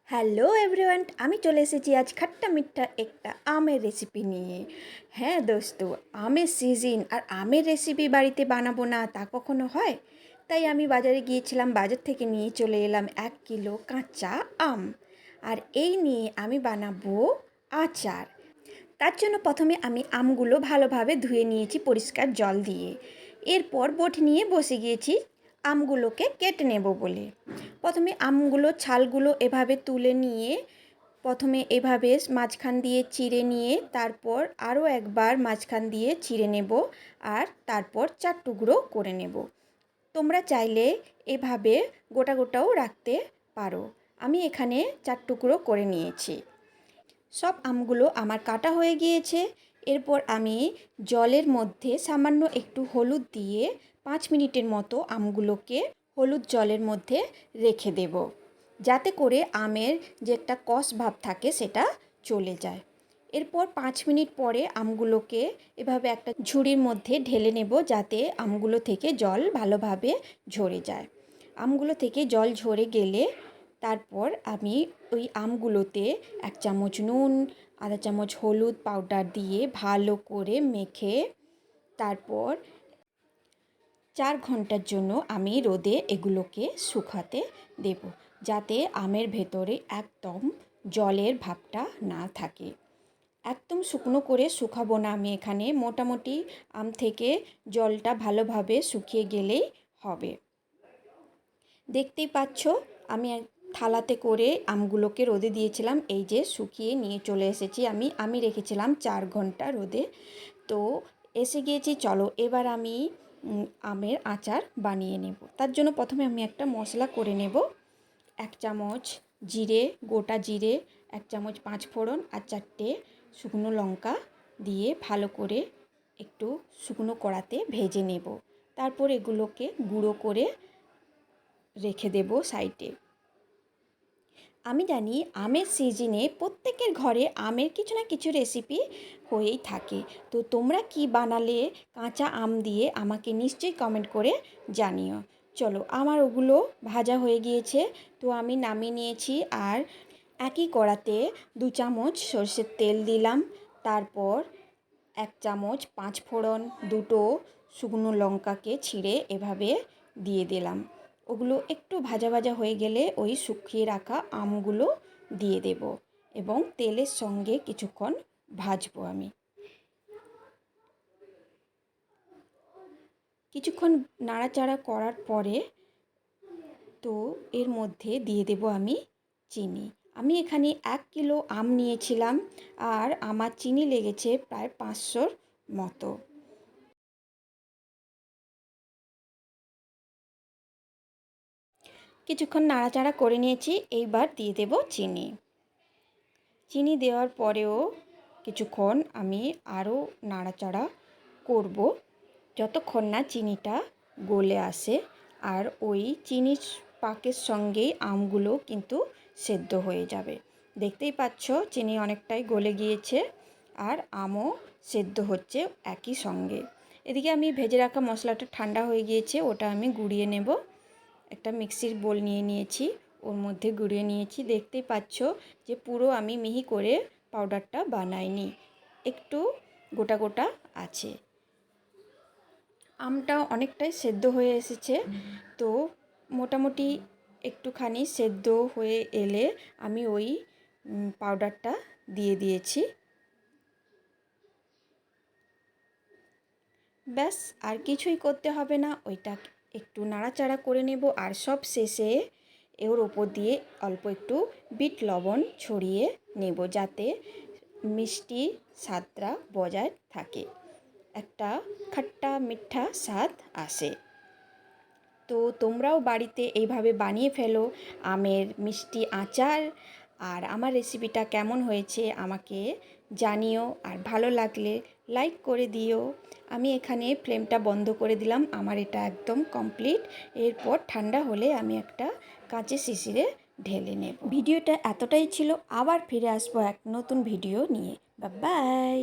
Hello everyone, আমি চলে এসেছি আজ খাট্টা মিঠা একটা আমের রেসিপি নিয়ে। হ্যাঁ দোস্ত, আমের সিজন আর আমের রেসিপি বাড়িতে বানাবো না তা কখনো হয়? তাই আমি বাজারে গিয়েছিলাম, বাজার থেকে নিয়ে চলে এলাম 1 কিলো কাঁচা আম। আর এই নিয়ে আমি বানাবো আচার। তার জন্য প্রথমে আমি আমগুলো ভালোভাবে ধুয়ে নিয়েছি পরিষ্কার জল দিয়ে। এরপর বটি নিয়ে বসে গিয়েছি আমগুলোকে কেটে নেব বলে। প্রথমে আমগুলো ছালগুলো এভাবে তুলে নিয়ে প্রথমে এভাবে মাঝখান দিয়ে চিড়ে নিয়ে তারপর আরও একবার মাঝখান দিয়ে চিড়ে নেব আর তারপর 4 টুকরো করে নেব। তোমরা চাইলে এভাবে গোটা গোটাও রাখতে পারো। আমি এখানে 4 টুকরো করে নিয়েছি। সব আমগুলো আমার কাটা হয়ে গিয়েছে। এরপর আমি জলের মধ্যে সামান্য একটু হলুদ দিয়ে 5 মিনিটের মতো আমগুলোকে হলুদ জলের মধ্যে রেখে দেব, যাতে করে আমের যে একটা কষ ভাব থাকে সেটা চলে যায়। এরপর 5 মিনিট পরে আমগুলোকে এভাবে একটা ঝুড়ির মধ্যে ঢেলে নেব, যাতে আমগুলো থেকে জল ভালোভাবে ঝরে যায়। আমগুলো থেকে জল ঝরে গেলে তারপর আমি ওই আমগুলোতে 1 চামচ নুন, আধা চামচ হলুদ পাউডার দিয়ে ভালো করে মেখে তারপর 4 ঘন্টার জন্য আমি রোদে এগুলোকে শুকাতে দেব, যাতে আমের ভেতরে একদম জলের ভাবটা না থাকে। একদম শুকনো করে শুকাবো না আমি এখানে, মোটামুটি আম থেকে জলটা ভালোভাবে শুকিয়ে গেলেই হবে। দেখতেই পাচ্ছ আমি থালাতে করে আমগুলোকে রোদে দিয়েছিলাম, এই যে শুকিয়ে নিয়ে চলে এসেছি। আমি রেখেছিলাম 4 ঘন্টা রোদে। তো এসে গিয়েছি, চলো এবার আমি আমের আচার বানিয়ে নেব। তার জন্য প্রথমে আমি একটা মশলা করে নেব। 1 চামচ জিরে, গোটা জিরে, 1 চামচ 5 ফোড়ন আর 4টে শুকনো লঙ্কা দিয়ে ভালো করে একটু শুকনো কড়াতে ভেজে নেব। তারপর এগুলোকে গুঁড়ো করে রেখে দেব সাইডে। আমি জানি আমের সিজনে প্রত্যেকের ঘরে আমের কিছু না কিছু রেসিপি হয়েই থাকে। তো তোমরা কি বানালে কাঁচা আম দিয়ে আমাকে নিশ্চয়ই কমেন্ট করে জানিও। চলো, আমার ওগুলো ভাজা হয়ে গিয়েছে, তো আমি নামিয়ে নিয়েছি। আর একই কড়াতে 2 চামচ সরষের তেল দিলাম। তারপর 1 চামচ 5 ফোড়ন, দুটো শুকনো লঙ্কাকে ছিঁড়ে এভাবে দিয়ে দিলাম। ওগুলো একটু ভাজা ভাজা হয়ে গেলে ওই শুকিয়ে রাখা আমগুলো দিয়ে দেব এবং তেলের সঙ্গে কিছুক্ষণ ভাজবো আমি। কিছুক্ষণ নাড়াচাড়া করার পরে তো এর মধ্যে দিয়ে দেব আমি চিনি। আমি এখানে 1 কিলো আম নিয়েছিলাম আর আমার চিনি লেগেছে প্রায় 500-র মতো। কিছুক্ষণ নাড়াচাড়া করে নিয়েছি, এইবার দিয়ে দেব চিনি। চিনি দেওয়ার পরেও কিছুক্ষণ আমি আরও নাড়াচাড়া করব, যতক্ষণ না চিনিটা গলে আসে। আর ওই চিনির পাকের সঙ্গেই আমগুলো কিন্তু সেদ্ধ হয়ে যাবে। দেখতেই পাচ্ছ চিনি অনেকটাই গলে গিয়েছে আর আমও সেদ্ধ হচ্ছে একই সঙ্গে। এদিকে আমি ভেজে রাখা মশলাটা ঠান্ডা হয়ে গিয়েছে, ওটা আমি গুঁড়িয়ে নেব। একটা মিক্সির বোল নিয়ে নিয়েছি, ওর মধ্যে গুঁড়িয়ে নিয়েছি। দেখতেই পাচ্ছ যে পুরো আমি মিহি করে পাউডারটা বানাইনি, একটু গোটা গোটা আছে। আমটা অনেকটাই সেদ্ধ হয়ে এসেছে, তো মোটামুটি একটুখানি সেদ্ধ হয়ে এলে আমি ওই পাউডারটা দিয়ে দিয়েছি। ব্যাস, আর কিছুই করতে হবে না, ওইটা একটু নাড়াচাড়া করে নেব। আর সব শেষে এর ওপর দিয়ে অল্প একটু বিট লবণ ছড়িয়ে নেব, যাতে মিষ্টি স্বাদটা বজায় থাকে, একটা খাট্টা মিঠা স্বাদ আসে। তো তোমরাও বাড়িতে এইভাবে বানিয়ে ফেলো আমের মিষ্টি আচার। আর আমার রেসিপিটা কেমন হয়েছে আমাকে জানিও, আর ভালো লাগলে লাইক করে দিও। আমি এখানে ফ্লেমটা বন্ধ করে দিলাম, আমার এটা একদম কমপ্লিট। এরপর ঠান্ডা হলে আমি একটা কাঁচের শিশিরে ঢেলে নেব। ভিডিওটা এতটাই ছিল, আবার ফিরে আসবো এক নতুন ভিডিও নিয়ে। Bye bye.